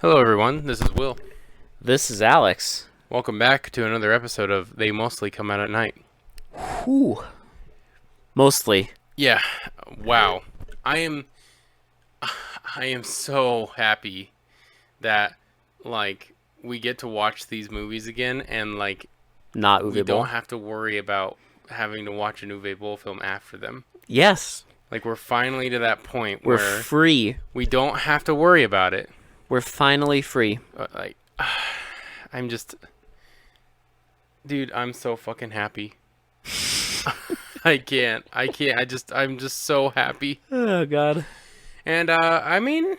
Hello, everyone. This is Will. This is Alex. Welcome back to another episode of They Mostly Come Out at Night. Whew. Mostly. Yeah, wow. I am, I am so happy that we get to watch these movies again, and Not we Uwe don't Boll. have to worry about having to watch an Uwe Boll film after them. Yes. We're finally to that point We're where free. we don't have to worry about it. We're finally free. I'm just, dude. I'm so fucking happy. I can't. I'm just so happy. Oh, God. And I mean,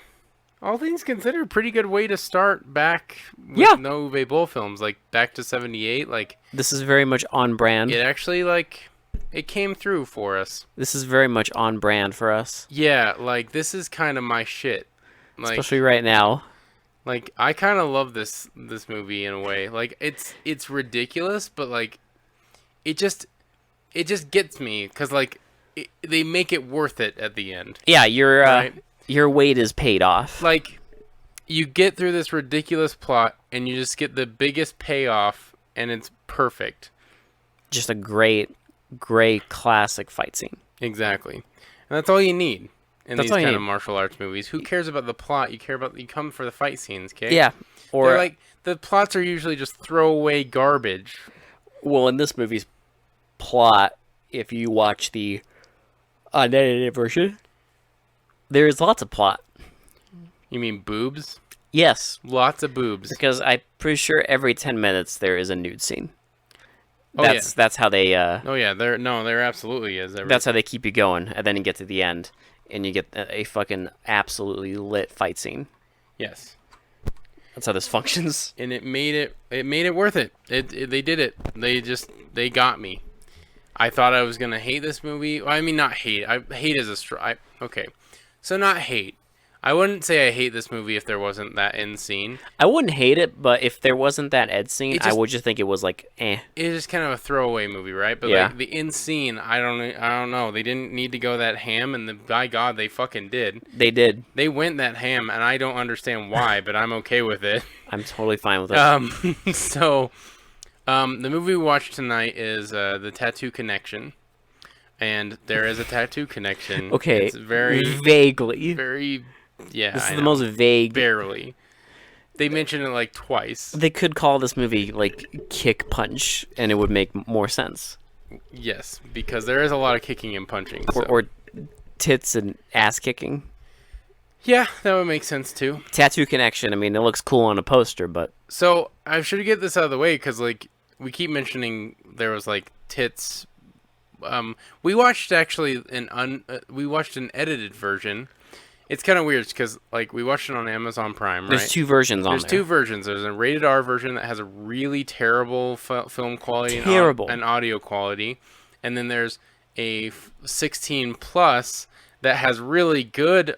all things considered, pretty good way to start back with Yeah. no Uwe Boll films, back to '78. This is very much on brand. It actually it came through for us. This is very much on brand for us. Yeah, this is kind of my shit. Especially right now. I kind of love this movie in a way. It's ridiculous, but it just gets me because they make it worth it at the end. Yeah, Right? your weight is paid off. You get through this ridiculous plot and you just get the biggest payoff, and it's perfect. Just a great classic fight scene. Exactly. And that's all you need in That's these all you kind of need. martial arts movies. Who cares about the plot? You come for the fight scenes, okay? Yeah. Or, They're the plots are usually just throwaway garbage. well, in this movie's plot, if you watch the unedited version, there's lots of plot. You mean boobs? Yes. Lots of boobs. Because I'm pretty sure every 10 minutes there is a nude scene. Oh, yeah. That's how they Oh yeah, there absolutely is. that's how they keep you going, and then you get to the end and you get a fucking absolutely lit fight scene. Yes. That's how this functions. And it made it worth it. They did it. They got me. I thought I was gonna hate this movie. Well, I mean, not hate. Hate is okay. So not hate. I wouldn't say I hate this movie if there wasn't that end scene. I wouldn't hate it, but if there wasn't that Ed scene, It I just- would just think it was like, eh. It's just kind of a throwaway movie, right? But Yeah. the end scene, I don't know. They didn't need to go that ham, and by God, they fucking did. They did. They went that ham, and I don't understand why, but I'm okay with it. I'm totally fine with it. So, the movie we watched tonight is The Tattoo Connection. And there is a tattoo connection. Okay. It's very, vaguely. very, yeah. This is I the know. most vague. Barely. They mention it twice. They could call this movie like Kick Punch, and it would make more sense. Yes, because there is a lot of kicking and punching. So. Or tits and ass kicking. Yeah, that would make sense too. Tattoo Connection. I mean, it looks cool on a poster, but So I should get this out of the way because we keep mentioning there was tits. We watched actually we watched an edited version. It's kind of weird because we watched it on Amazon Prime, right? there's two versions on There's there. two versions. There's a rated R version that has a really terrible film quality Terrible. and audio quality, and then there's a 16 plus that has really good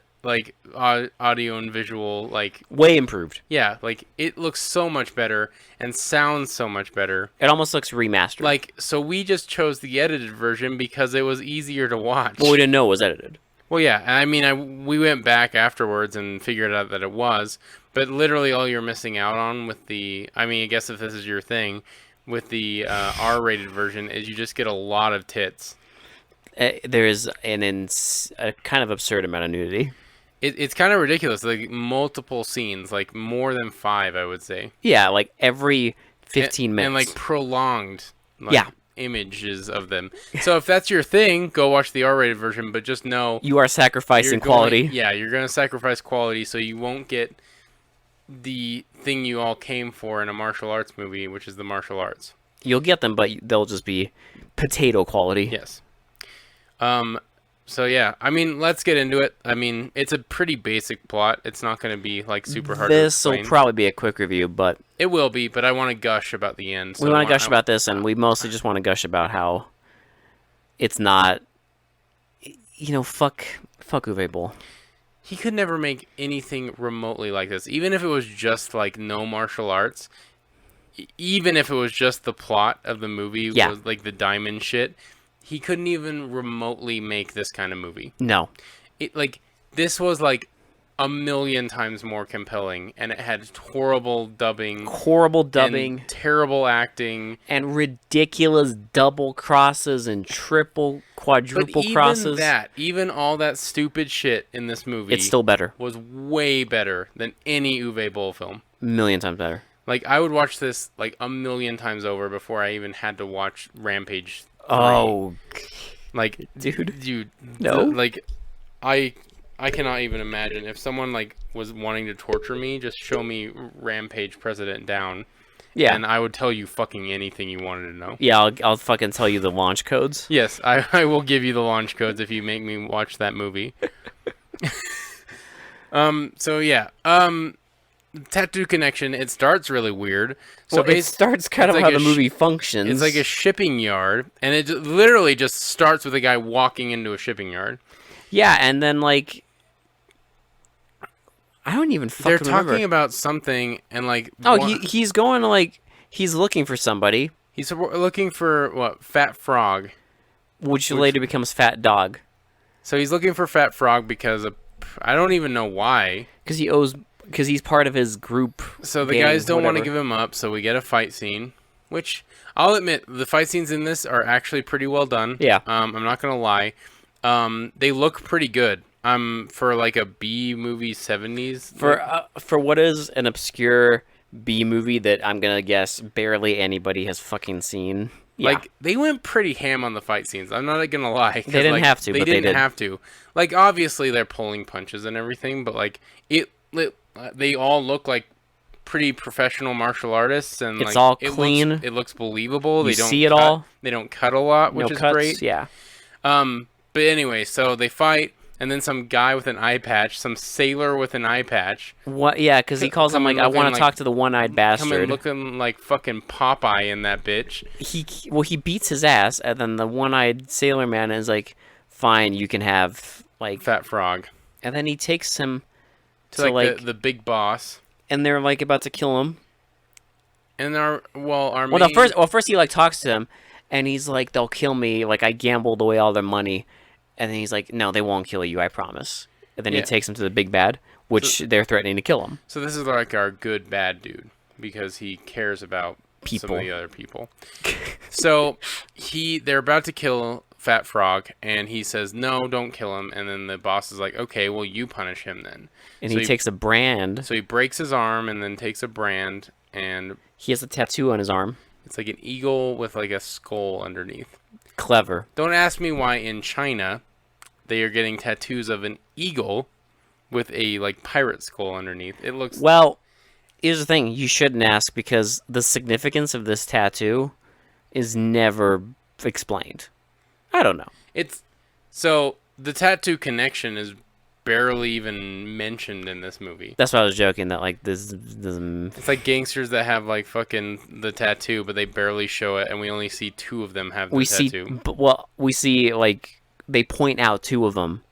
audio and visual Way improved. yeah, it looks so much better and sounds so much better. It almost looks remastered. So we just chose the edited version because it was easier to watch. But we didn't know it was edited. Well, yeah, I mean, we went back afterwards and figured out that it was, but literally all you're missing out on with I guess if this is your thing, with the R-rated version is you just get a lot of tits. There is a kind of absurd amount of nudity. It's kind of ridiculous, multiple scenes, more than 5, I would say. Yeah, every 15 And minutes. prolonged Yeah. images of them. So if that's your thing, go watch the R-rated version, but just know You are sacrificing quality. You're going to sacrifice quality so you won't get the thing you all came for in a martial arts movie, which is the martial arts. You'll get them, but they'll just be potato quality. Yes. So yeah, I mean, let's get into it. I mean, it's a pretty basic plot. It's not going to be super hard to This will explain. probably be a quick review, but It will be, but I want to gush about the end. we want to gush about this, and we mostly just want to gush about how it's not, fuck Uwe Boll. He could never make anything remotely like this, even if it was just no martial arts. Even if it was just the plot of the movie Yeah. was the diamond shit, he couldn't even remotely make this kind of movie. No. This was a million times more compelling, and it had horrible dubbing, Horrible dubbing, and terrible acting. and ridiculous double crosses and triple, But quadruple even crosses. that, even all that stupid shit in this movie, It's still better. was way better than any Uwe Boll film. A million times better. Like, I would watch this like a million times over before I even had to watch Rampage 3. Oh, Like, dude. no. No. Like, I cannot even imagine if someone like was wanting to torture me. Just show me Rampage President Down, Yeah. and I would tell you fucking anything you wanted to know. Yeah, I'll fucking tell you the launch codes. Yes, I will give you the launch codes if you make me watch that movie. So yeah. Tattoo Connection, it starts really weird. So Well, it starts kind of like how a the movie functions. It's like a shipping yard, and it literally just starts with a guy walking into a shipping yard. Yeah, and then like I don't even They're fucking remember. talking about something, and like Oh, he's going to like he's looking for somebody, he's looking for what? Fat Frog. which later becomes Fat Dog, So he's looking for Fat Frog because I don't even know why. because he's part of his group. So the gang, guys don't want to whatever. give him up, so we get a fight scene, which I'll admit the fight scenes in this are actually pretty well done. Yeah. I'm not gonna lie. They look pretty good. For like a B movie 70s. For what is an obscure B movie that I'm gonna guess barely anybody has fucking seen. Yeah. Like, they went pretty ham on the fight scenes. I'm not gonna lie. 'Cause, They didn't like, have to, They but they didn't did. have to. Like, obviously they're pulling punches and everything, but like they all look like pretty professional martial artists, and It's like, all clean. It looks believable. You They don't see it cut, all. They don't cut a lot, which no is cuts. great. Yeah. But anyway, so they fight, and then some guy with an eye patch, some sailor with an eye patch, What? Yeah, because he calls him Coming like, I want looking to like- talk to the one-eyed coming bastard. looking like fucking Popeye in that bitch. He beats his ass, and then the one-eyed sailor man is like, "Fine, you can have like," Fat Frog. and then he takes him To to like the big boss. and they're like about to kill him. And our Well, main... no, first he like talks to him, and he's like, "They'll kill me. Like I gambled away all their money," and then he's like, "No, they won't kill you. I promise." And then Yeah. he takes him to the big bad, which they're threatening to kill him. So this is like our good bad dude because he cares about some People. of the other people. So they're about to kill Fat Frog, and he says, "No, don't kill him." And then the boss is like, "Okay, well, you punish him then." And So he takes a brand. So he breaks his arm and then takes a brand, and He has a tattoo on his arm. it's like an eagle with like a skull underneath. Clever. Don't ask me why in China they are getting tattoos of an eagle with a like pirate skull underneath. It looks Well, here's the thing: you shouldn't ask because the significance of this tattoo is never explained. I don't know. It's so the tattoo connection is barely even mentioned in this movie. That's why I was joking. That like this. It's like gangsters that have like fucking the tattoo, but they barely show it, and we only see two of them have the We tattoo. we see like they point out two of them,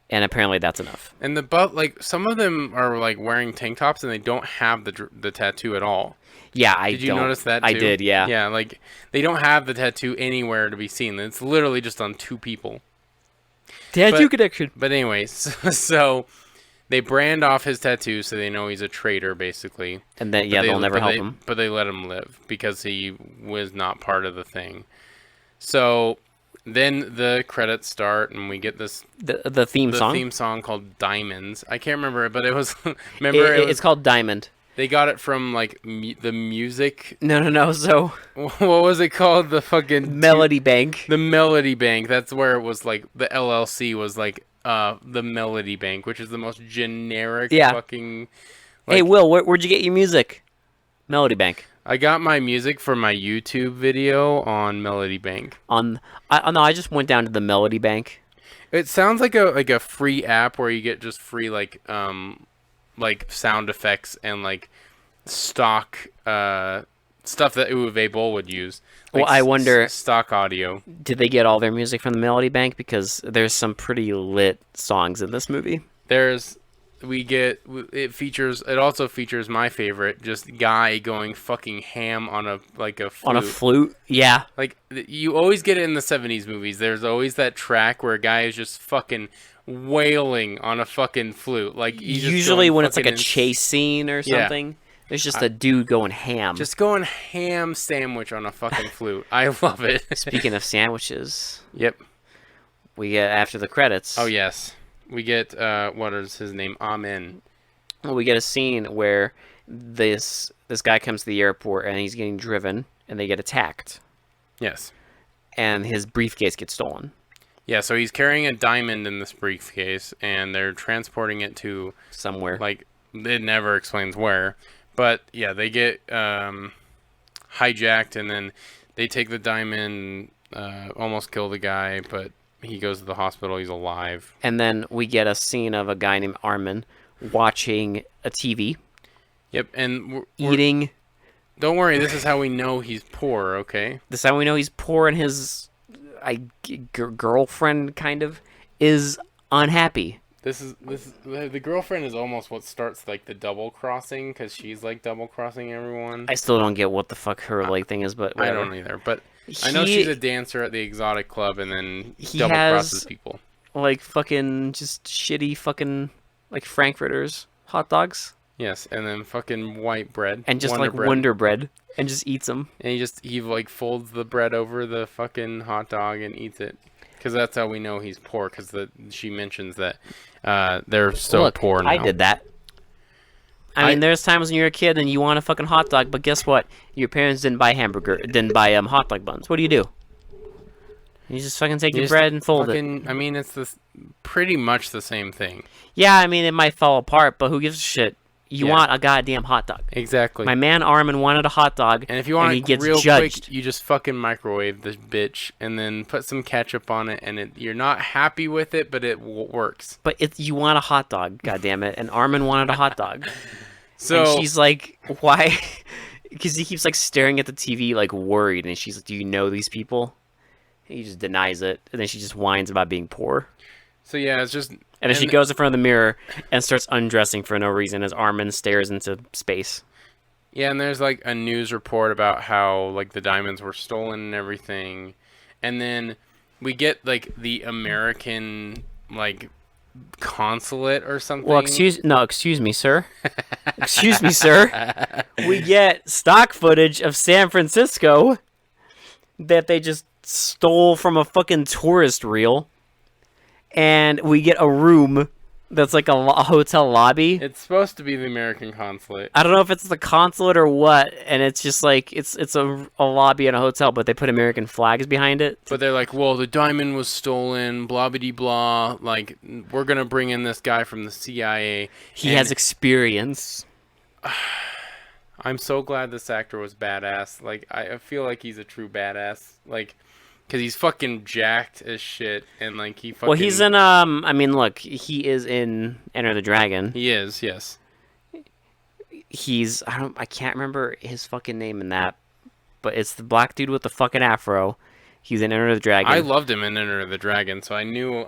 and apparently that's enough. And like some of them are like wearing tank tops, and they don't have the tattoo at all. Yeah, I Did you don't- notice that too? I did. Yeah. Yeah, like they don't have the tattoo anywhere to be seen. It's literally just on two people. Tattoo But- connection. But anyways, so they brand off his tattoo so they know he's a traitor, basically. And then But they'll never but help they- him. But they let him live because he was not part of the thing. So then the credits start, and we get this The theme song. theme song called Diamonds. I can't remember it, but it was remember it was, It's called Diamond. they got it from like the music. No. So What was it called? The fucking Melody Bank. The Melody Bank. That's where it was like the LLC was like the Melody Bank, which is the most generic Yeah. fucking. Hey, like- Will, where'd you get your music? Melody Bank. I got my music for my YouTube video on Melody Bank. No, I just went down to the Melody Bank. It sounds like a free app where you get just free like sound effects and like stock stuff that Uwe Boll would use. Well, I wonder- stock audio. Did they get all their music from the Melody Bank? Because there's some pretty lit songs in this movie. It also features my favorite, just guy going fucking ham on a flute. On a flute? Yeah. Like you always get it in the 70s movies. There's always that track where a guy is just fucking wailing on a fucking flute. Like he's just Usually going when it's like a fucking chase scene or something, there's just a dude going ham. just going ham sandwich on a fucking flute. I love it. Speaking of sandwiches, Yep. we get after the credits. Oh yes, we get what is his name? Amen. We get a scene where this guy comes to the airport and he's getting driven and they get attacked Yes. and his briefcase gets stolen Yeah. So he's carrying a diamond in this briefcase, and they're transporting it to somewhere. like it never explains where, but yeah, they get hijacked, and then they take the diamond, almost kill the guy, but he goes to the hospital. He's alive. And then we get a scene of a guy named Armin watching a TV, Yep. And we're, eating. don't worry, this is how we know he's poor. Okay. This is how we know he's poor, and his girlfriend kind of is unhappy. The girlfriend is almost what starts like the double crossing, because she's like double crossing everyone. I still don't get what the fuck her like thing is, but I whatever. don't either, but I know she's a dancer at the exotic club, and then He double has- crosses people. Like fucking just shitty fucking like frankfurters, hot dogs, Yes, and then fucking white bread. and just Wonder like bread. Wonder Bread, and just eats them. And he like folds the bread over the fucking hot dog and eats it, because that's how we know he's poor. Because she mentions that they're so Look, poor now. I did that. I mean, there's times when you're a kid and you want a fucking hot dog, but guess what? Your parents didn't buy hot dog buns. What do? You just fucking take your just bread and fold it. I mean, it's pretty much the same thing. Yeah, I mean, it might fall apart, but who gives a shit? You Yeah. want a goddamn hot dog. Exactly. My man Armin wanted a hot dog, And if you want he it gets real judged. quick, you just fucking microwave this bitch and then put some ketchup on it, and you're not happy with it, but it works. But you want a hot dog, goddammit, and Armin wanted a hot dog. So And she's like, why? Because he keeps like staring at the TV like worried, and she's like, do you know these people? And he just denies it, and then she just whines about being poor. yeah, it's just. And then she goes in front of the mirror and starts undressing for no reason as Armin stares into space. Yeah, and there's like a news report about how like the diamonds were stolen and everything, and then we get like the American like consulate or something. Well, excuse me, sir. Excuse me, sir. We get stock footage of San Francisco that they just stole from a fucking tourist reel. And we get a room that's like a hotel lobby. It's supposed to be the American consulate. I don't know if it's the consulate or what, and it's just like it's a lobby in a hotel, but they put American flags behind it. But they're like, well, the diamond was stolen, blah blah blah. Like, we're gonna bring in this guy from the CIA. He has experience. I'm so glad this actor was badass. Like, I feel like he's a true badass. Like, because he's fucking jacked as shit, and like he fucking. Well, he's in I mean, look, he is in Enter the Dragon. He is, yes. He's I can't remember his fucking name in that, but it's the black dude with the fucking afro. He's in Enter the Dragon. I loved him in Enter the Dragon, so I knew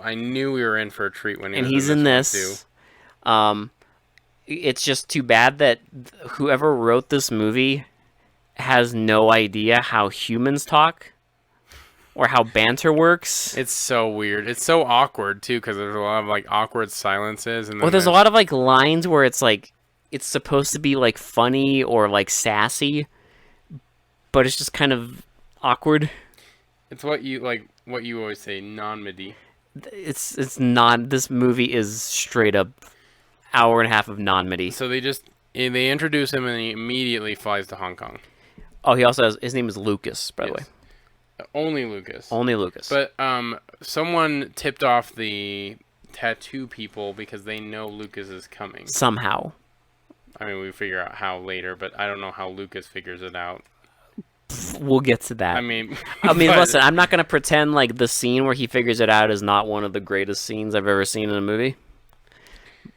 we were in for a treat when he and was he's in in this this. one, too. It's just too bad that whoever wrote this movie has no idea how humans talk or how banter works. It's so weird. It's so awkward too, because there's a lot of like awkward silences, and then Well, there's a lot of like lines where it's like it's supposed to be like funny or like sassy, but it's just kind of awkward. It's what you always say, non-midi. It's not. This movie is straight up hour and a half of non-midi. So they introduce him, and he immediately flies to Hong Kong. Oh, he also has his name is Lucas, by the way. Only Lucas. Only Lucas. But someone tipped off the tattoo people because they know Lucas is coming. Somehow. I mean, we figure out how later, but I don't know how Lucas figures it out. We'll get to that. I mean, but listen, I'm not gonna pretend like the scene where he figures it out is not one of the greatest scenes I've ever seen in a movie.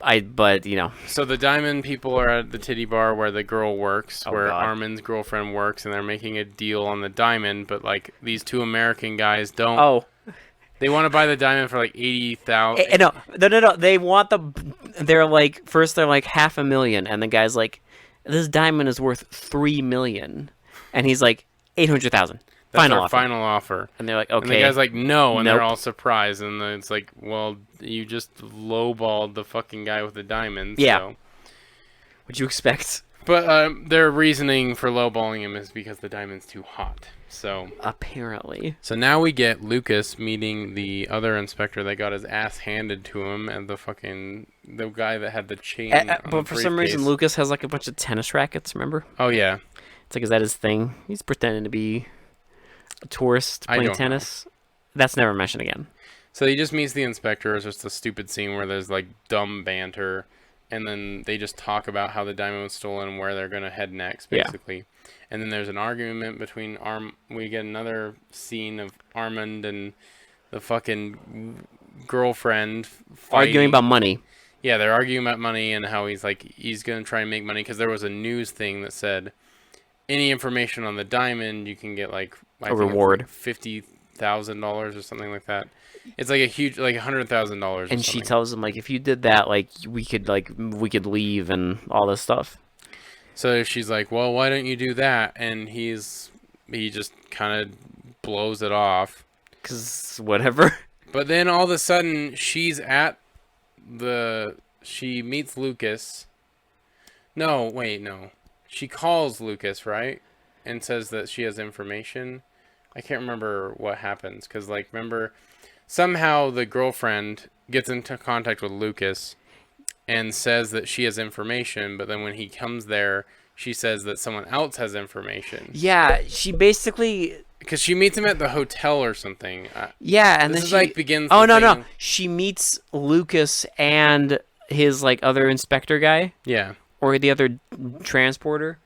But you know. So the diamond people are at the titty bar where the girl works, where God. Armin's girlfriend works, and they're making a deal on the diamond. But like these two American guys don't. Oh. They want to buy the diamond for like 80,000. No. They want they're like $500,000, and the guy's like, this diamond is worth $3 million, and he's like $800,000. That's Final our offer. final offer. And they're like, And the okay. guy's like, no, and Nope. they're all surprised, and then it's like, well, you just lowballed the fucking guy with the diamonds. Yeah. So. What'd you expect? But their reasoning for lowballing him is because the diamond's too hot. So Apparently. now we get Lucas meeting the other inspector that got his ass handed to him, and the guy that had the chain. On But the for some reason, briefcase. Lucas has like a bunch of tennis rackets. Remember? Oh yeah. It's like, is that his thing? He's pretending to be a tourist I playing don't tennis. That's never mentioned again. So he just meets the inspector. It's just a stupid scene where there's like dumb banter, and then they just talk about how the diamond was stolen and where they're gonna head next, basically. Yeah. And then there's an argument between We get another scene of Armand and the fucking girlfriend fighting. Arguing about money. Yeah, they're arguing about money and how he's gonna try and make money because there was a news thing that said any information on the diamond you can get like a reward, $50,000 or something like that. It's like a huge, like $100,000. And she tells him like, if you did that, like we could leave and all this stuff. So she's like, well, why don't you do that? And he just kind of blows it off. 'Cause whatever. But then all of a sudden she meets Lucas. No, wait, no. She calls Lucas, right? And says that she has information. I can't remember what happens. Because, like, remember, somehow the girlfriend gets into contact with Lucas and says that she has information. But then when he comes there, she says that someone else has information. Yeah, she basically... Because she meets him at the hotel or something. Yeah, and this then is she... like begins... Oh, no. She meets Lucas and his, like, other inspector guy. Yeah. Or the other transporter.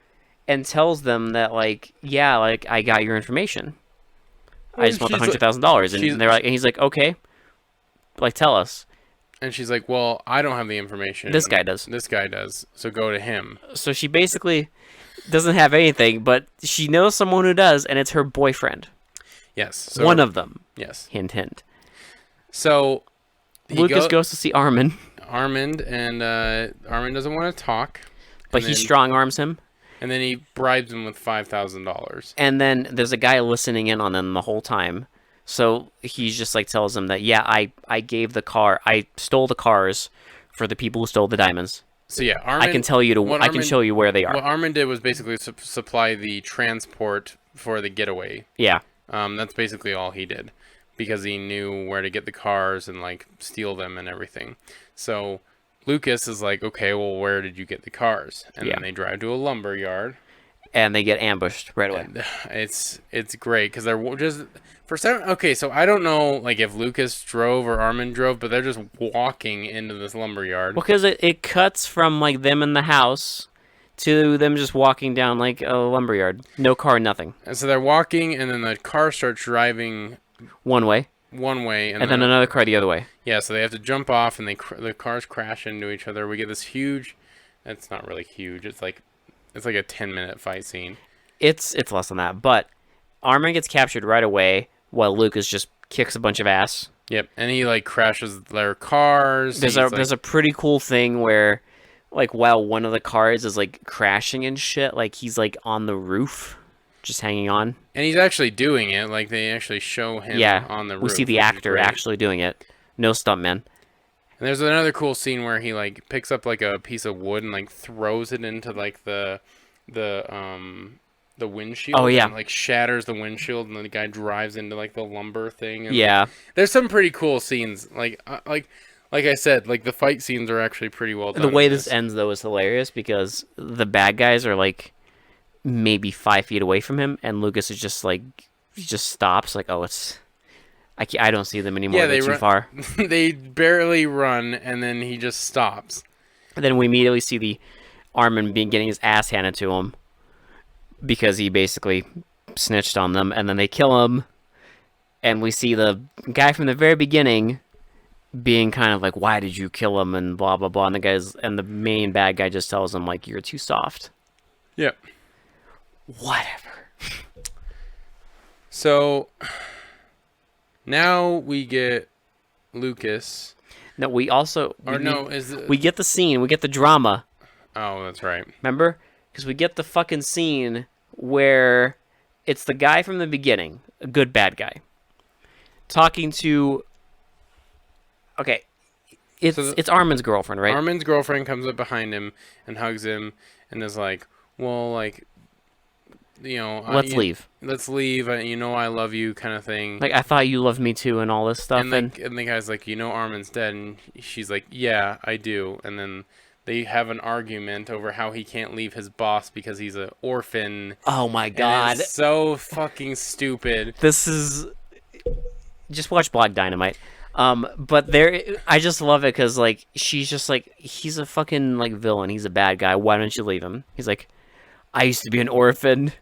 And tells them that, like, yeah, like, I got your information. I just want the $100,000. And they're like, and he's like, okay, like, tell us. And she's like, well, I don't have the information. This guy does. This guy does. So go to him. So she basically doesn't have anything, but she knows someone who does, and it's her boyfriend. Yes. So, one of them. Yes. Hint, hint. So Lucas goes to see Armand. Armand doesn't want to talk. But he strong-arms him. And then he bribes him with $5,000. And then there's a guy listening in on them the whole time. So he's just like tells him that, yeah, I stole the cars for the people who stole the diamonds. So yeah, Armand, I can show you where they are. What Armand did was basically supply the transport for the getaway. Yeah. That's basically all he did, because he knew where to get the cars and like steal them and everything. So Lucas is like, okay, well, where did you get the cars? And then they drive to a lumber yard. And they get ambushed right away. And it's great because they're just okay. So I don't know like if Lucas drove or Armand drove, but they're just walking into this lumber yard. Because it cuts from like them in the house to them just walking down like a lumber yard, no car, nothing. And so they're walking, and then the car starts driving one way, and then another car the other way. Yeah, so they have to jump off, and the cars crash into each other. We get this huge. It's not really huge. It's like a 10-minute fight scene. It's less than that, but Armand gets captured right away while Lucas just kicks a bunch of ass. Yep, and he like crashes their cars. There's a pretty cool thing where, like, while one of the cars is like crashing and shit, like he's like on the roof, just hanging on. And he's actually doing it. Like they actually show him on the roof. We see the actor actually doing it. No stuntman. And there's another cool scene where he like picks up like a piece of wood and like throws it into like the windshield. Oh yeah. And, like shatters the windshield, and then the guy drives into like the lumber thing. And, yeah. There's some pretty cool scenes. Like I said, like the fight scenes are actually pretty well done. The way this ends though is hilarious because the bad guys are like maybe 5 feet away from him, and Lucas is just like he just stops like, oh, I don't see them anymore. Yeah, they're too far. They barely run, and then he just stops. And then we immediately see the Armand getting his ass handed to him because he basically snitched on them, and then they kill him. And we see the guy from the very beginning being kind of like, "Why did you kill him?" and blah blah blah. And the main bad guy just tells him like, "You're too soft." Yep. Whatever. So now we get Lucas. No, we get the scene. We get the drama. Oh, that's right. Remember? Because we get the fucking scene where it's the guy from the beginning, a good bad guy, talking to. Okay, So it's Armin's girlfriend, right? Armin's girlfriend comes up behind him and hugs him and is like, well, like, Let's leave. let's leave. I love you, kind of thing. Like, I thought you loved me too, and all this stuff. And the guy's like, Armin's dead, and she's like, yeah, I do. And then they have an argument over how he can't leave his boss because he's an orphan. Oh my god, it's so fucking stupid. this is. Just watch Black Dynamite. But I just love it because like she's just like, he's a fucking like villain. He's a bad guy. Why don't you leave him? He's like, I used to be an orphan,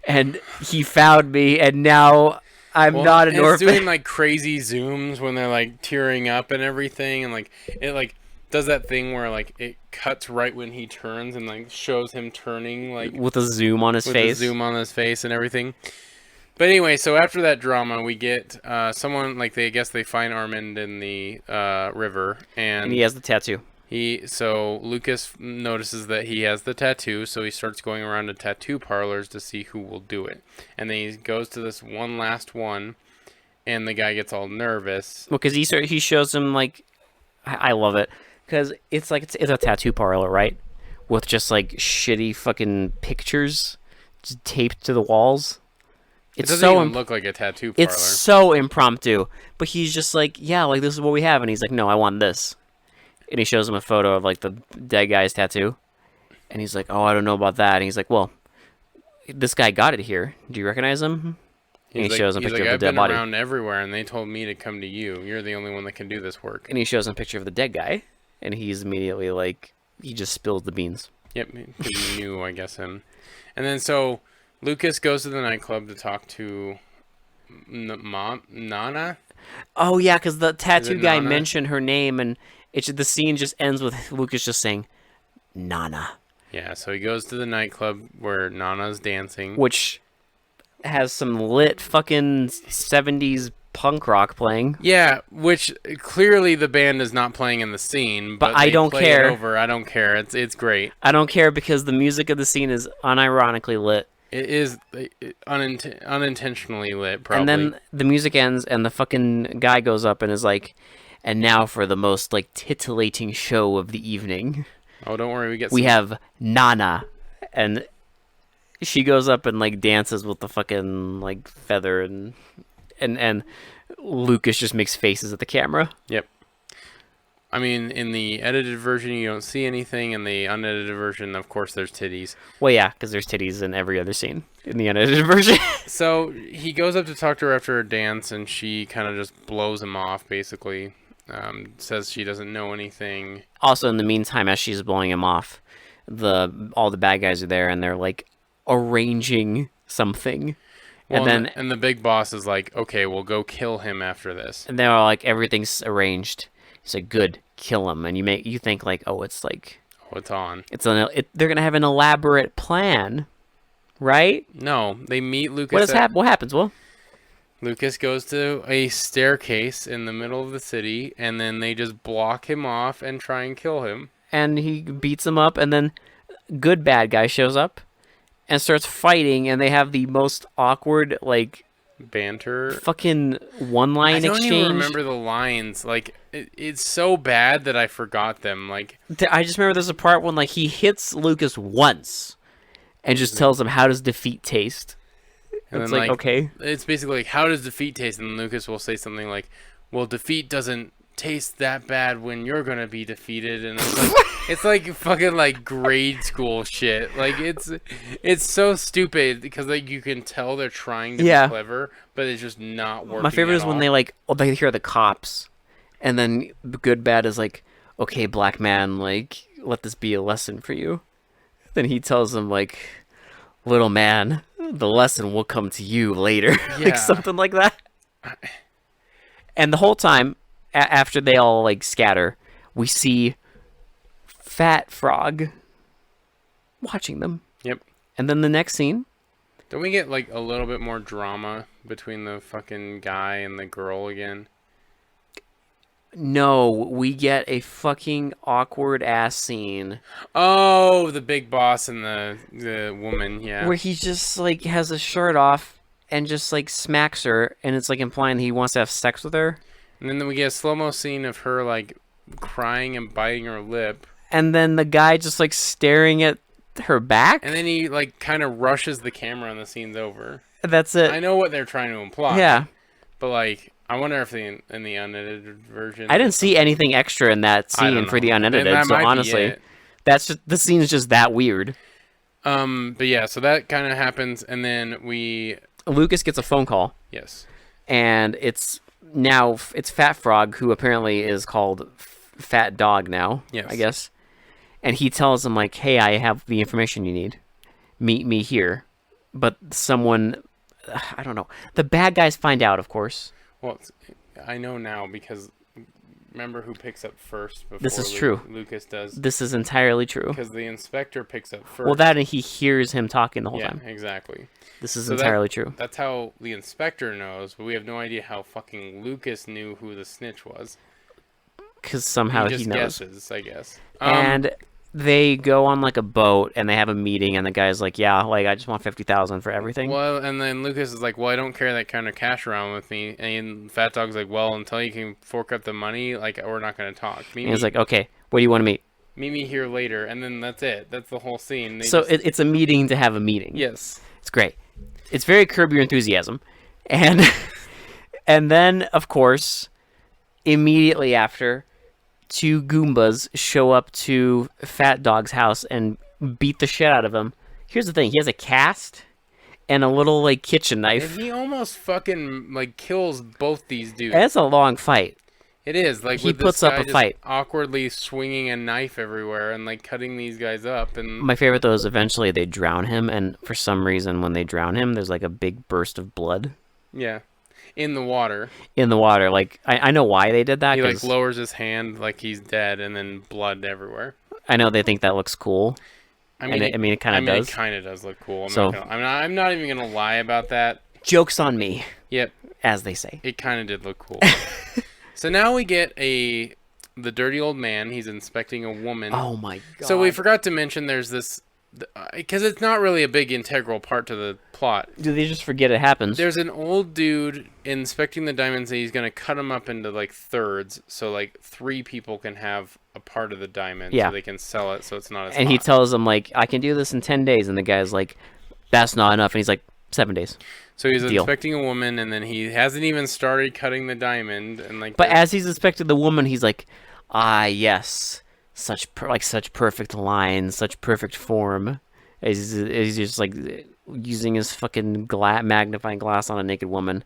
and he found me, and now I'm not an orphan. It's doing like crazy zooms when they're like tearing up and everything, and like it like does that thing where like it cuts right when he turns and like shows him turning, like with a zoom on his face. And everything. But anyway, so after that drama, we get someone like I guess they find Armand in the river, and he has the tattoo. So Lucas notices that he has the tattoo, so he starts going around to tattoo parlors to see who will do it, and then he goes to this one last one, and the guy gets all nervous. Well, because he shows him like, I love it because it's like it's a tattoo parlor, right? With just like shitty fucking pictures just taped to the walls. It doesn't even look like a tattoo parlor. It's so impromptu. But he's just like, yeah, like this is what we have. And he's like, no, I want this. And he shows him a photo of like the dead guy's tattoo. And he's like, oh, I don't know about that. And he's like, well, this guy got it here. Do you recognize him? And he shows him a picture of the dead body. I've been around everywhere, and they told me to come to you. You're the only one that can do this work. And he shows him a picture of the dead guy. And he's immediately like, he just spills the beans. Yep, because he knew, I guess, him. And then so Lucas goes to the nightclub to talk to Nana. Oh yeah, because the tattoo guy mentioned her name, and the scene just ends with Lucas just saying, Nana. Yeah, so he goes to the nightclub where Nana's dancing, which has some lit fucking 70s punk rock playing. Yeah, which clearly the band is not playing in the scene, but I don't care. I don't care. It's great. I don't care because the music of the scene is unironically lit. It is unintentionally lit, probably. And then the music ends, and the fucking guy goes up and is like, and now for the most, like, titillating show of the evening. Oh, don't worry, we have Nana. And she goes up and, like, dances with the fucking, like, feather, and Lucas just makes faces at the camera. Yep. I mean, in the edited version, you don't see anything. In the unedited version, of course, there's titties. Well, yeah, because there's titties in every other scene in the unedited version. So he goes up to talk to her after a dance, and she kind of just blows him off, basically. Says she doesn't know anything. Also, in the meantime, as she's blowing him off, all the bad guys are there, and they're, like, arranging something. Well, and the big boss is like, okay, we'll go kill him after this. And they're all like, everything's arranged. He's like, good, kill him. And you think like, oh, it's like, oh, it's on. They're gonna have an elaborate plan, right? No, they meet Lucas. What happens? Well, Lucas goes to a staircase in the middle of the city, and then they just block him off and try and kill him. And he beats him up, and then good bad guy shows up and starts fighting, and they have the most awkward, like, banter, fucking one-line exchange. I don't even remember the lines. Like, it's so bad that I forgot them. Like, I just remember there's a part when, like, he hits Lucas once and just tells him, how does defeat taste? And it's like, okay. It's basically like, how does defeat taste? And Lucas will say something like, well, defeat doesn't taste that bad when you're gonna be defeated. And it's like, it's like fucking like grade school shit. Like, it's so stupid because like you can tell they're trying to be clever, but it's just not working. My favorite is when they hear the cops, and then good bad is like, okay, black man, like, let this be a lesson for you. Then he tells them like, little man, the lesson will come to you later. Like something like that. And the whole time after they all like scatter, we see Fat Frog watching them. Yep. And then the next scene, don't we get like a little bit more drama between the fucking guy and the girl again? No, we get a fucking awkward ass scene Oh, the big boss and the woman. Yeah. where he just like has his shirt off and just like smacks her, and it's like implying that he wants to have sex with her. And then we get a slow mo scene of her like crying and biting her lip. And then the guy just like staring at her back. And then he like kind of rushes the camera and the scene's over. That's it. I know what they're trying to imply. Yeah. But like, I wonder if in the unedited version. I didn't see anything extra in that I don't scene for know. the unedited, That so might be honestly, it. that's just the scene is just that weird. But yeah, so that kind of happens, and then Lucas gets a phone call, yes, and it's Fat Frog, who apparently is called Fat Dog now. Yes. I guess. And he tells him like, "Hey, I have the information you need. Meet me here." But someone, I don't know. The bad guys find out, of course. well, I know now because remember who picks up first before This is true. Lucas does. This is entirely true. Because the inspector picks up first. Well, that and he hears him talking the whole yeah, time. exactly. This is So entirely true. That's how the inspector knows, but we have no idea how fucking Lucas knew who the snitch was. Because somehow He just knows. guesses, I guess. And they go on like a boat and they have a meeting, and the guy's like, "Yeah, like I just want 50,000 for everything." Well, and then Lucas is like, "Well, I don't carry that kind of cash around with me." And Fat Dog's like, "Well, until you can fork up the money, like we're not gonna talk." And he's like, "Okay, what do you want to meet?" "Meet me here later," and then that's it. That's the whole scene. They So just- it's a meeting to have a meeting. yes, It's great. It's very Curb Your Enthusiasm, and and then of course, immediately after, two Goombas show up to Fat Dog's house and beat the shit out of him. Here's the thing: he has a cast and a little like kitchen and knife. he almost fucking like kills both these dudes. And it's a long fight. It is like He with this puts up guy a just fight. awkwardly swinging a knife everywhere and like cutting these guys up, and My favorite though is eventually they drown him, and for some reason when they drown him, there's like a big burst of blood yeah, in the water. in the water. Like I know why they did that. He like 'Cause lowers his hand like he's dead, and then blood everywhere. I know they think that looks cool. I And it kind of does. It kind of does look cool. So- I'm not even gonna lie about that. Joke's on me, Yep, as they say. it kind of did look cool. So now we get the dirty old man. He's inspecting a woman. Oh my god. So we forgot to mention there's this, because it's not really a big integral part to the plot. Do they just forget it happens? There's an old dude inspecting the diamonds, and he's gonna cut them up into like thirds, so like 3 people can have a part of the diamond, Yeah. so they can sell it, so it's not as And he hot. tells them like, I can do this in 10 days, and the guy's like, that's not enough, and he's like, 7 days. So he's Deal. inspecting a woman, and then he hasn't even started cutting the diamond, and like. But as he's inspecting the woman, he's like, ah, yes, such perfect lines, such perfect form. He's just like using his fucking magnifying glass on a naked woman,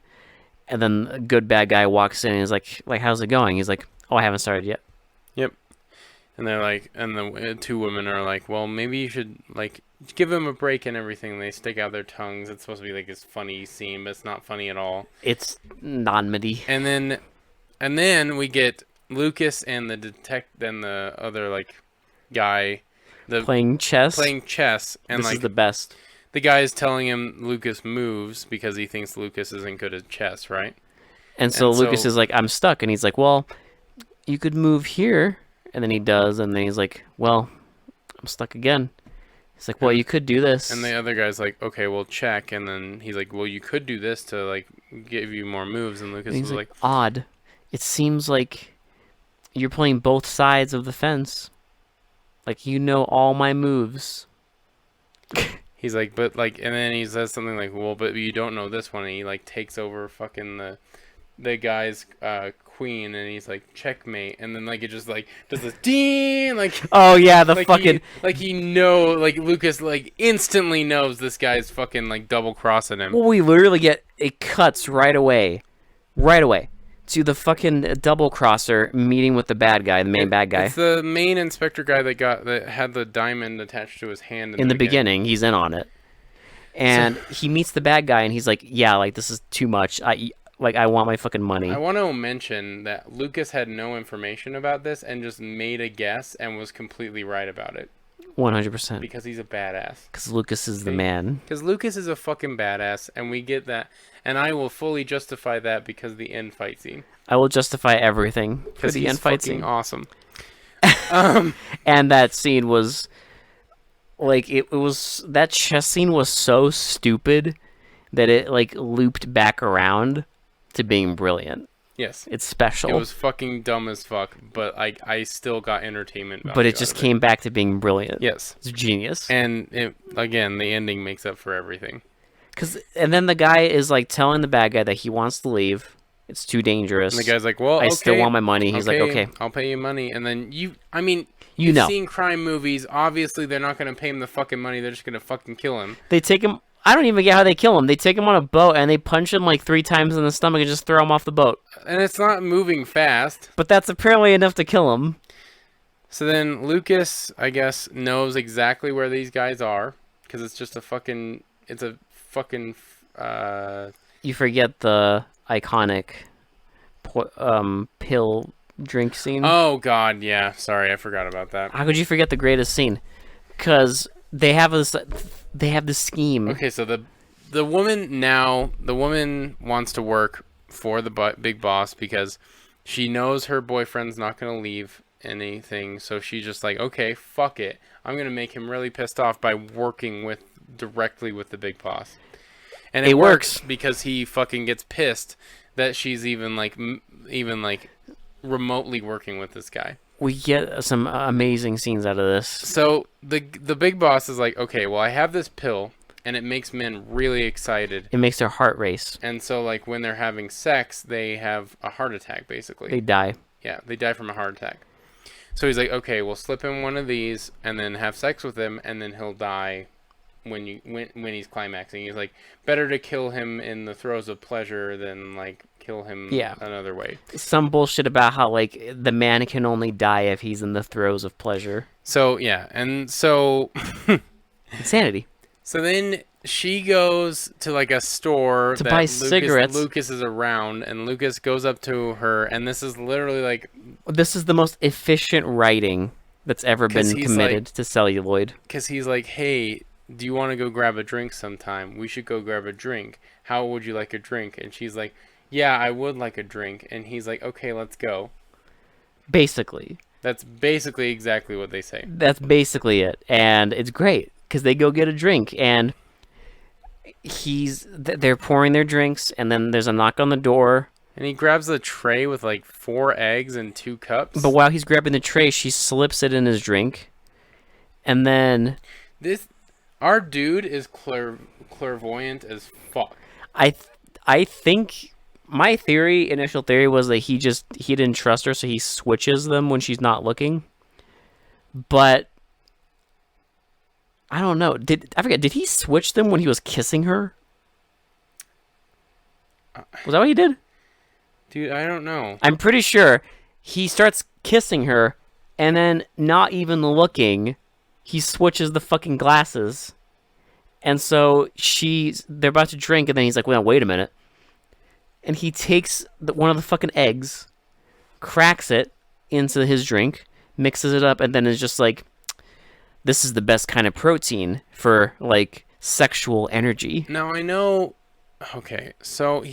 and then a good bad guy walks in and is like, how's it going? He's like, oh, I haven't started yet. Yep. And they're like, and the 2 women are like, well, maybe you should like give him a break and everything. They stick out their tongues. It's supposed to be like this funny scene, but it's not funny at all. It's non-midi. And then we get Lucas and the other like guy, Playing chess. playing chess, and This like is the best. the guy is telling him Lucas moves because he thinks Lucas isn't good at chess, right? And so And Lucas so- is like, I'm stuck. And he's like, well, you could move here. And then he does. And then he's like, well, I'm stuck again. He's like, well, you could do this. And the other guy's like, okay, well, check. And then he's like, well, you could do this to like give you more moves. And Lucas And he's was like, odd. It seems like you're playing both sides of the fence. Like, you know all my moves. he's like, but like, and then he says something like, well, but you don't know this one. And he like takes over fucking the guy's queen, and he's like, checkmate. And then like it just like does this ding, like Oh, yeah, the like fucking... like Lucas like instantly knows this guy's fucking like double crossing him. Well, we literally get... It cuts right away. Right away. To the fucking double crosser meeting with the bad guy, the main bad guy. It's the main inspector guy that had the diamond attached to his hand In the beginning, he's in on it. And he meets the bad guy, and he's like, yeah, like, this is too much. I want my fucking money. I want to mention that Lucas had no information about this and just made a guess and was completely right about it 100%. because he's a badass. Because Lucas is the man. Because Lucas is a fucking badass, and we get that. and I will fully justify that because of the end fight scene. I will justify everything for Because the he's end fight fucking scene. awesome. And that scene was like it was that chess scene was so stupid that it like looped back around to being brilliant. Yes. It's special. It was fucking dumb as fuck, but I still got entertainment value but it out just of came back to being brilliant. Yes. It's genius. And again, the ending makes up for everything. And then the guy is like telling the bad guy that he wants to leave. It's too dangerous. And the guy's like, well, I okay, still want my money. He's like, okay. I'll pay you money. And then you've You know. seen crime movies. Obviously, they're not going to pay him the fucking money. They're just going to fucking kill him. They take him. I don't even get how they kill him. They take him on a boat and they punch him like 3 times in the stomach and just throw him off the boat. And it's not moving fast. But that's apparently enough to kill him. So then Lucas, I guess, knows exactly where these guys are. Because it's just a fucking... It's a fucking... You forget the iconic pill drink scene. Oh, God, yeah. Sorry, I forgot about that. How could you forget the greatest scene? Because they have this scheme. Okay, so the woman wants to work for the big boss because she knows her boyfriend's not going to leave anything. So she's just like, okay, fuck it. I'm going to make him really pissed off by working directly with the big boss. And it works because he fucking gets pissed that she's even remotely working with this guy. We get some amazing scenes out of this. So the big boss is like, okay, well, I have this pill, and it makes men really excited. It makes their heart race. And so, like, when they're having sex, they have a heart attack, basically. They die. Yeah, they die from a heart attack. So he's like, okay, we'll slip him one of these, and then have sex with him, and then he'll die when he's climaxing. He's like, better to kill him in the throes of pleasure than, like, kill him another way. Some bullshit about how like the man can only die if he's in the throes of pleasure. So yeah, and so insanity. So then she goes to like a store to buy cigarettes. Lucas is around, and Lucas goes up to her, and this is literally like this is the most efficient writing that's ever been committed to celluloid. Because he's like, hey, do you want to go grab a drink sometime? We should go grab a drink. How would you like a drink? And she's like, yeah, I would like a drink. And he's like, okay, let's go. Basically. That's basically exactly what they say. That's basically it. And it's great because they go get a drink and they're pouring their drinks and then there's a knock on the door. And he grabs a tray with like 4 eggs and 2 cups. But while he's grabbing the tray, she slips it in his drink. And then... Our dude is clairvoyant as fuck. I think... My initial theory was that he didn't trust her, so he switches them when she's not looking. But I don't know. Did he switch them when he was kissing her? Was that what he did? Dude, I don't know. I'm pretty sure he starts kissing her, and then not even looking, he switches the fucking glasses. And so they're about to drink, and then he's like, well, wait a minute. And he takes one of the fucking eggs, cracks it into his drink, mixes it up, and then is just like, this is the best kind of protein for, like, sexual energy. Now, I know... Okay, so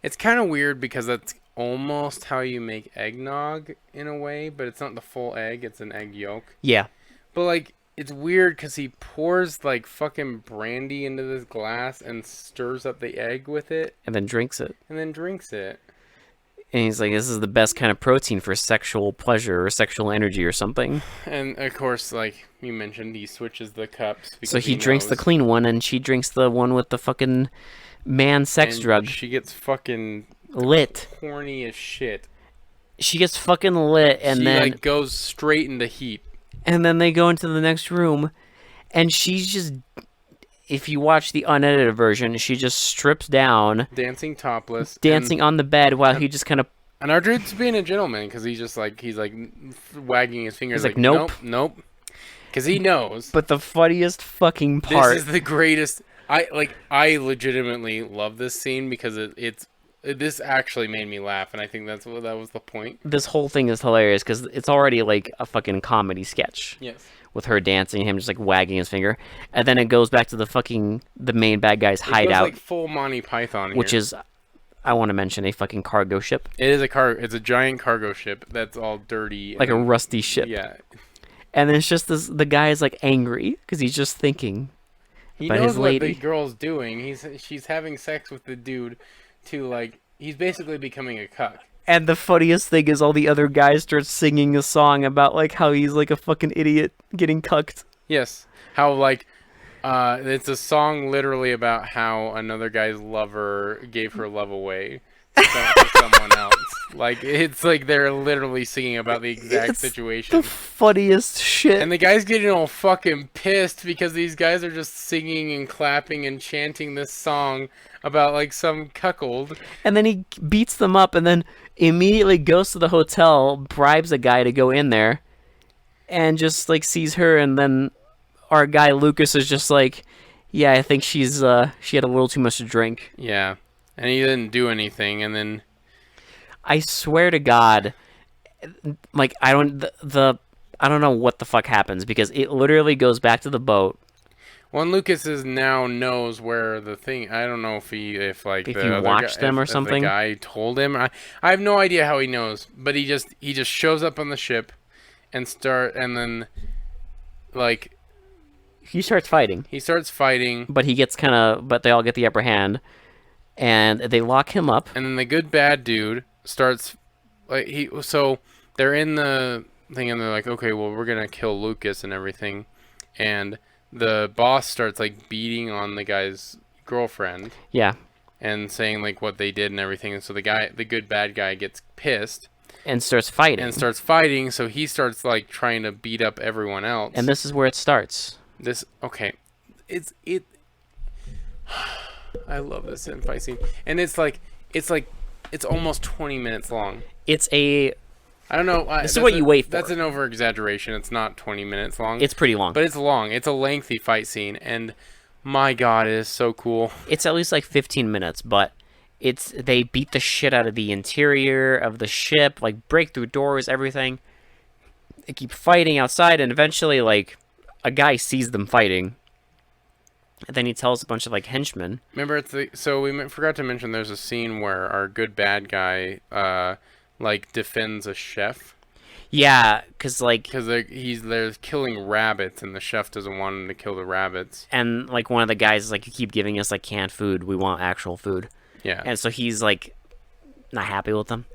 it's kind of weird because that's almost how you make eggnog in a way, but it's not the full egg, it's an egg yolk. Yeah. But, like, it's weird because he pours, like, fucking brandy into this glass and stirs up the egg with it. And then drinks it. And he's like, this is the best kind of protein for sexual pleasure or sexual energy or something. And, of course, like you mentioned, he switches the cups. So he drinks the clean one, and she drinks the one with the fucking man sex drug. She gets fucking... lit. Horny as shit. She gets fucking lit, and then... She, like, goes straight into heat. And then they go into the next room, and she's just... If you watch the unedited version, she just strips down. Dancing topless. Dancing on the bed while he just kind of... And our dude's being a gentleman, because he's just like... He's, like, wagging his fingers. He's like, nope. Because he knows. But the funniest fucking part... This is the greatest... I legitimately love this scene, because this actually made me laugh, and I think that was the point. This whole thing is hilarious, because it's already, like, a fucking comedy sketch. Yes. with her dancing, him just like wagging his finger, and then it goes back to the main bad guy's It hideout, goes like full Monty Python here. which is, I want to mention, a fucking cargo ship, It is a it's a giant cargo ship that's all dirty. like a rusty ship. Yeah. And then it's just this, the guy is like angry because he's just thinking He about knows his what lady. the girl's doing. She's having sex with the dude to like he's basically becoming a cuck. And the funniest thing is all the other guys start singing a song about like how he's like a fucking idiot getting cucked. Yes. How like it's a song literally about how another guy's lover gave her love away to someone else. Like it's like they're literally singing about the exact It's situation. the funniest shit. And the guy's getting all fucking pissed because these guys are just singing and clapping and chanting this song about like some cuckold. And then he beats them up and then immediately goes to the hotel, bribes a guy to go in there, and just like sees her. And then our guy Lucas is just like, yeah, I think she had a little too much to drink. Yeah. And he didn't do anything. And then I swear to God, like I don't know what the fuck happens because it literally goes back to the boat. Well, Lucas now knows where the thing. I don't know if he the watched them or something. The guy told him. I have no idea how he knows, but he just shows up on the ship, and then like He starts fighting, he starts fighting, but they all get the upper hand, and they lock him up. and then the good bad dude starts so they're in the thing, and they're like, okay, well, we're gonna kill Lucas and everything, and the boss starts like beating on the guy's girlfriend. Yeah. And saying like what they did and everything, and so the good bad guy gets pissed And starts fighting. So he starts like trying to beat up everyone else. And this is where it starts. I love this fight scene, and it's almost 20 minutes long. I don't know. This is what you wait for. That's an over exaggeration. It's not 20 minutes long. It's pretty long. But it's long. It's a lengthy fight scene, and my God, it is so cool. It's at least like 15 minutes, but they beat the shit out of the interior of the ship, like break through doors, everything. They keep fighting outside, and eventually, like, a guy sees them fighting. And then he tells a bunch of like henchmen. Remember, we forgot to mention there's a scene where our good bad guy like defends a chef. Yeah, because they're killing rabbits, and the chef doesn't want him to kill the rabbits. And like one of the guys is like, you keep giving us like canned food, we want actual food. Yeah. And so he's like not happy with them,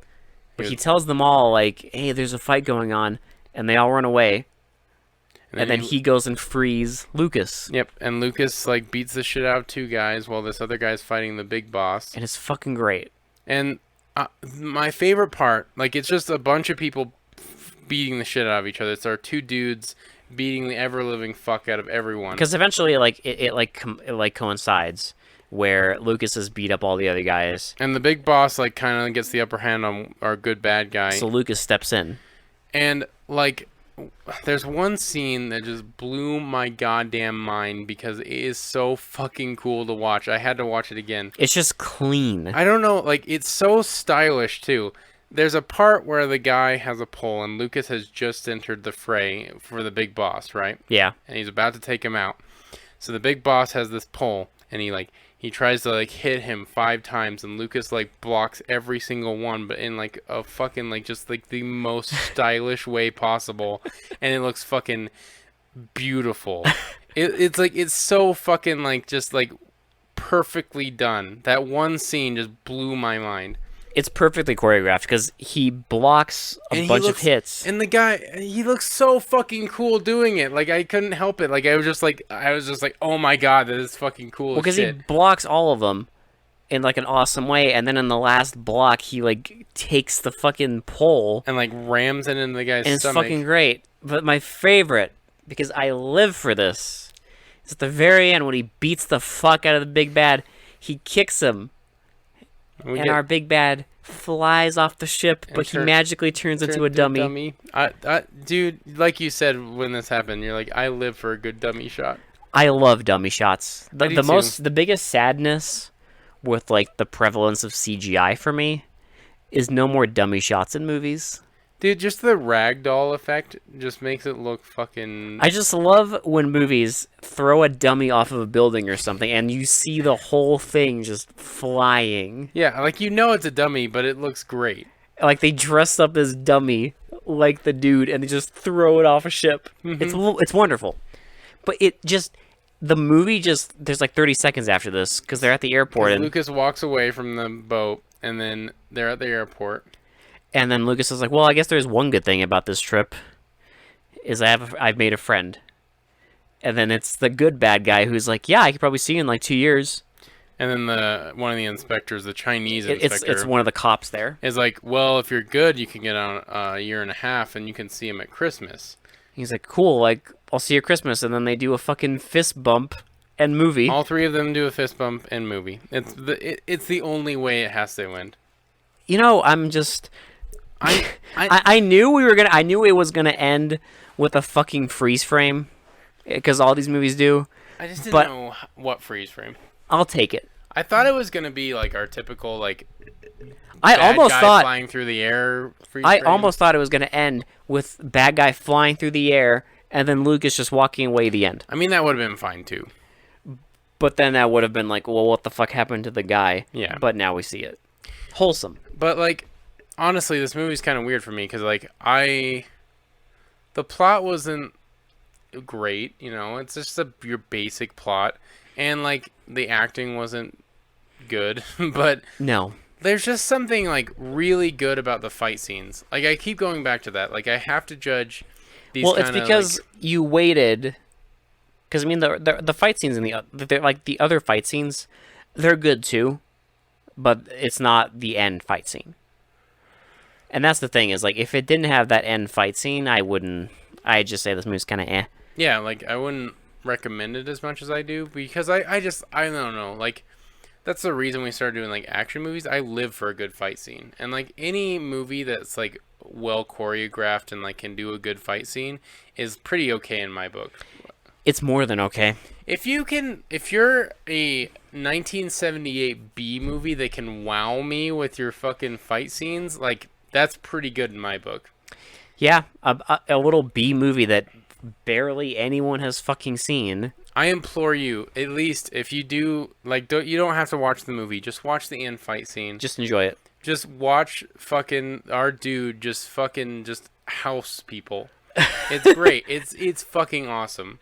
but he tells them all like, hey, there's a fight going on, and they all run away. And then he goes and frees Lucas. Yep, and Lucas like beats the shit out of two guys while this other guy's fighting the big boss. And it's fucking great. And my favorite part, like, it's just a bunch of people beating the shit out of each other. It's our two dudes beating the ever-living fuck out of everyone. Because eventually, like, it coincides where Lucas has beat up all the other guys. And the big boss, like, kind of gets the upper hand on our good bad guy. So Lucas steps in. And, like, there's one scene that just blew my goddamn mind because it is so fucking cool to watch. I had to watch it again. It's just clean. I don't know, like, it's so stylish, too. There's a part where the guy has a pole, and Lucas has just entered the fray for the big boss, right? Yeah. And he's about to take him out. So the big boss has this pole, and he tries to, like, hit him 5 times, and Lucas, like, blocks every single one, but in, like, a fucking, like, just, like, the most stylish way possible. And it looks fucking beautiful. It's, like, it's so fucking, like, just, like, perfectly done. That one scene just blew my mind. It's perfectly choreographed because he blocks a bunch of hits. And the guy, he looks so fucking cool doing it. Like, I couldn't help it. Like, I was just like, oh my God, that is fucking cool. Well, because he blocks all of them in like an awesome way, and then in the last block, he like takes the fucking pole and like rams it into the guy's and stomach. it's fucking great. But my favorite, because I live for this, is at the very end when he beats the fuck out of the big bad. He kicks him. Our big bad flies off the ship, but he magically turns into a dummy. Dude, like you said when this happened, you're like, I live for a good dummy shot. I love dummy shots. The biggest sadness with like the prevalence of CGI for me is no more dummy shots in movies. Dude, just the ragdoll effect just makes it look fucking... I just love when movies throw a dummy off of a building or something, and you see the whole thing just flying. Yeah, like, you know it's a dummy, but it looks great. Like they dress up as dummy, like the dude, and they just throw it off a ship. It's wonderful. But the movie there's like 30 seconds after this because they're at the airport, and Lucas walks away from the boat, and then they're at the airport. And then Lucas is like, well, I guess there's one good thing about this trip, is I've made a friend. And then it's the good bad guy who's like, yeah, I could probably see you in like 2 years. And then one of the inspectors, the Chinese inspector... It's one of the cops there. Is like, well, if you're good, you can get on a year and a half, and you can see him at Christmas. He's like, cool, like, I'll see you at Christmas. And then they do a fucking fist bump and movie. All three of them do a fist bump and movie. It's the only way it has to end. You know, I'm just... I knew I knew it was gonna end with a fucking freeze frame, because all these movies do. I just didn't know what freeze frame. I'll take it. I thought it was gonna be like our typical like. I almost thought flying through the air. Almost thought it was gonna end with bad guy flying through the air and then Lucas just walking away. The end. I mean, that would have been fine too. But then that would have been like, well, what the fuck happened to the guy? Yeah. But now we see it. Wholesome. But like. Honestly, this movie's kind of weird for me because, like, the plot wasn't great, you know. It's just your basic plot, and like the acting wasn't good. But no, there's just something like really good about the fight scenes. Like I keep going back to that. Like I have to judge these. Well, it's because you waited. Because I mean, the fight scenes in the other fight scenes, they're good too, but it's not the end fight scene. And that's the thing, is like, if it didn't have that end fight scene, I'd just say this movie's kind of eh. Yeah, like, I wouldn't recommend it as much as I do, because I don't know, like, that's the reason we started doing, like, action movies. I live for a good fight scene. And, like, any movie that's, like, well choreographed and, like, can do a good fight scene is pretty okay in my book. It's more than okay. If you're a 1978 B movie that can wow me with your fucking fight scenes, like, that's pretty good in my book. Yeah, a little B movie that barely anyone has fucking seen. I implore you, at least if you do, like, you don't have to watch the movie. Just watch the end fight scene. Just enjoy it. Just watch fucking our dude just house people. It's great. It's fucking awesome.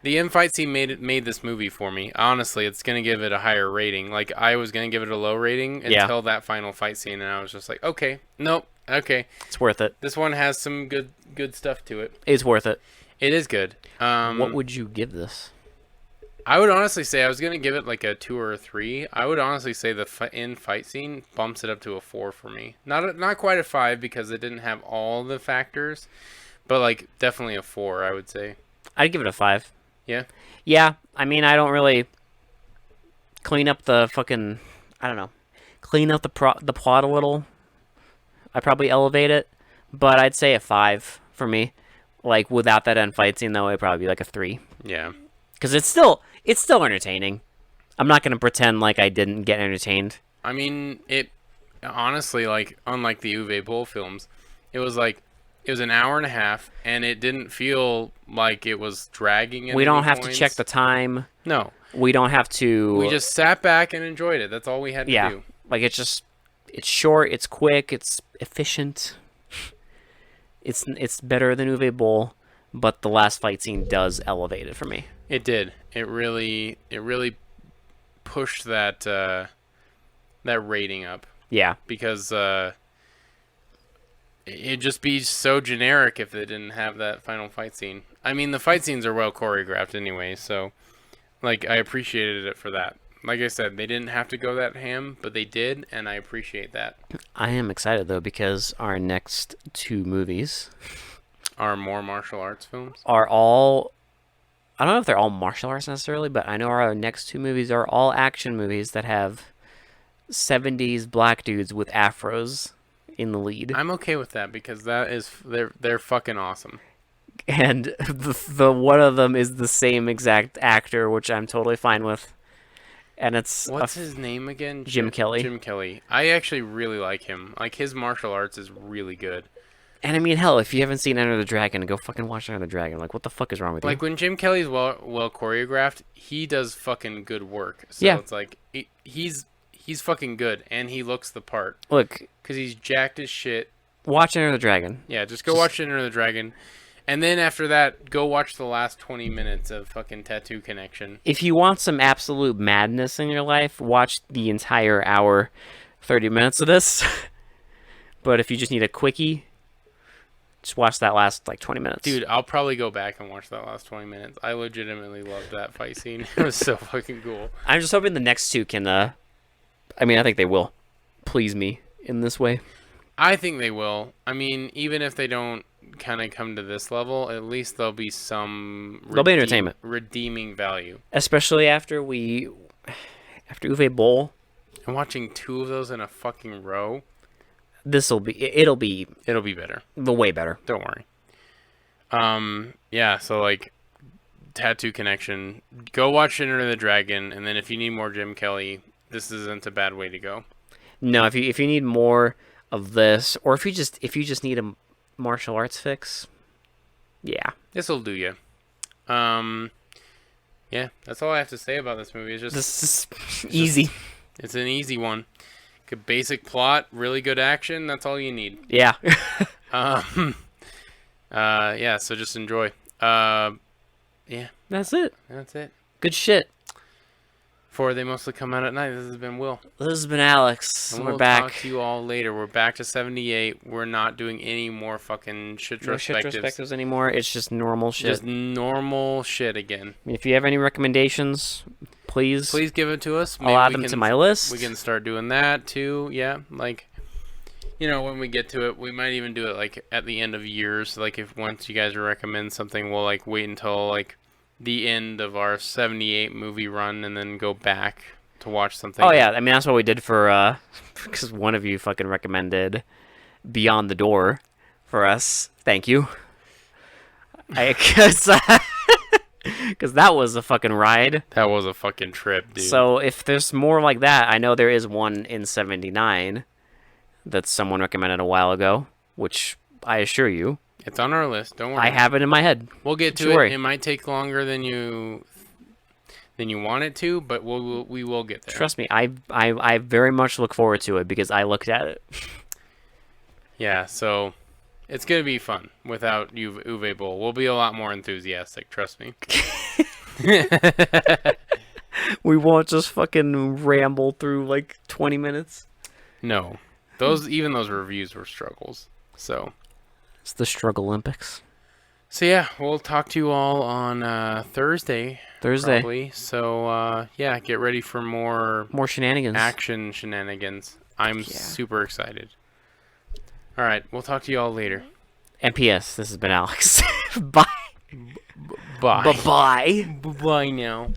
The end fight scene made this movie for me. Honestly, it's gonna give it a higher rating. Like, I was gonna give it a low rating until that final fight scene, and I was just like, okay, nope, okay, it's worth it. This one has some good stuff to it. It's worth it. It is good. What would you give this? I would honestly say, I was gonna give it like a 2 or a 3. I would honestly say the end fight scene bumps it up to a 4 for me. Not quite a 5 because it didn't have all the factors, but like definitely a 4. I would say. I'd give it a 5. Yeah? Yeah, I mean, I don't really clean up the fucking... I don't know. Clean up the plot a little. I'd probably elevate it, but I'd say a 5 for me. Like, without that end fight scene, though, it'd probably be like a 3. Yeah. Because it's still entertaining. I'm not going to pretend like I didn't get entertained. I mean, it... Honestly, like, unlike the Uwe Boll films, it was like... It was an hour and a half, and it didn't feel like it was dragging. We don't have to check the time. No. We don't have to... We just sat back and enjoyed it. That's all we had to do. Like, it's short, it's quick, it's efficient. It's better than Uwe Boll, but the last fight scene does elevate it for me. It did. It really pushed that rating up. Yeah. Because... It'd just be so generic if they didn't have that final fight scene. I mean, the fight scenes are well choreographed anyway, so, like, I appreciated it for that. Like I said, they didn't have to go that ham, but they did, and I appreciate that. I am excited, though, because our next 2 movies... are more martial arts films? Are all... I don't know if they're all martial arts necessarily, but I know our next 2 movies are all action movies that have 70s black dudes with afros in the lead. I'm okay with that because they're fucking awesome. And the one of them is the same exact actor, which I'm totally fine with. And it's what's his name again? Jim Kelly. Jim Kelly. I actually really like him. Like, his martial arts is really good. And I mean, hell, if you haven't seen Enter the Dragon, go fucking watch Enter the Dragon. Like, what the fuck is wrong with you? Like when Jim Kelly's well choreographed, he does fucking good work. So Yeah. it's like he's fucking good, and he looks the part Look, because he's jacked as shit. watch Enter the Dragon. Yeah, just go watch Enter the Dragon, and then after that, go watch the last 20 minutes of fucking Tattoo Connection. If you want some absolute madness in your life, watch the entire hour, 30 minutes of this. But if you just need a quickie, just watch that last, like, 20 minutes. Dude, I'll probably go back and watch that last 20 minutes. I legitimately loved that fight scene. It was so fucking cool. I'm just hoping the next two can, I think they will please me in this way. I think they will. I mean, even if they don't kind of come to this level, at least there'll be some... There'll be entertainment. Redeeming value. Especially after after Uwe Boll. And watching 2 of those in a fucking row... It'll be better. way better. Don't worry. Yeah, so like Tattoo Connection, go watch Enter the Dragon, and then if you need more Jim Kelly, this isn't a bad way to go. No, if you need more of this, or if you just need a martial arts fix, yeah. This'll do you. Yeah, that's all I have to say about this movie. This is easy. It's an easy one. Good basic plot, really good action. That's all you need. Yeah. Yeah. So just enjoy. Yeah. That's it. That's it. Good shit. For They Mostly Come Out at Night. This has been Will. This has been Alex. And We're we'll back. talk to you all later. We're back to 78. We're not doing any more fucking No shitrospectives. retrospectives anymore. It's just normal shit. Just normal shit again. If you have any recommendations, please give it to us. I'll add them to my list. We can start doing that too. Yeah, like, when we get to it, we might even do it like at the end of years. Like if once you guys recommend something, we'll like wait until like the end of our 78 movie run and then go back to watch something. Oh yeah, I mean that's what we did for because one of you fucking recommended Beyond the Door for us. Thank you. Because that was a fucking ride. That was a fucking trip, dude. So if there's more like that, I know there is one in 79 that someone recommended a while ago, which I assure you, it's on our list. Don't worry. I have it in my head. We'll get to Don't it. worry. It might take longer than you want it to, but we will get there. Trust me, I very much look forward to it because I looked at it. Yeah, so it's gonna be fun without Uwe Boll. We'll be a lot more enthusiastic. Trust me. We won't just fucking ramble through like 20 minutes. No, those reviews were struggles. So It's the Struggle Olympics. So yeah, we'll talk to you all on Thursday. Probably. So yeah, get ready for more shenanigans. action shenanigans. I'm super excited. All right, we'll talk to you all later. And P.S. This has been Alex. Bye. Bye. Bye-bye. Bye now.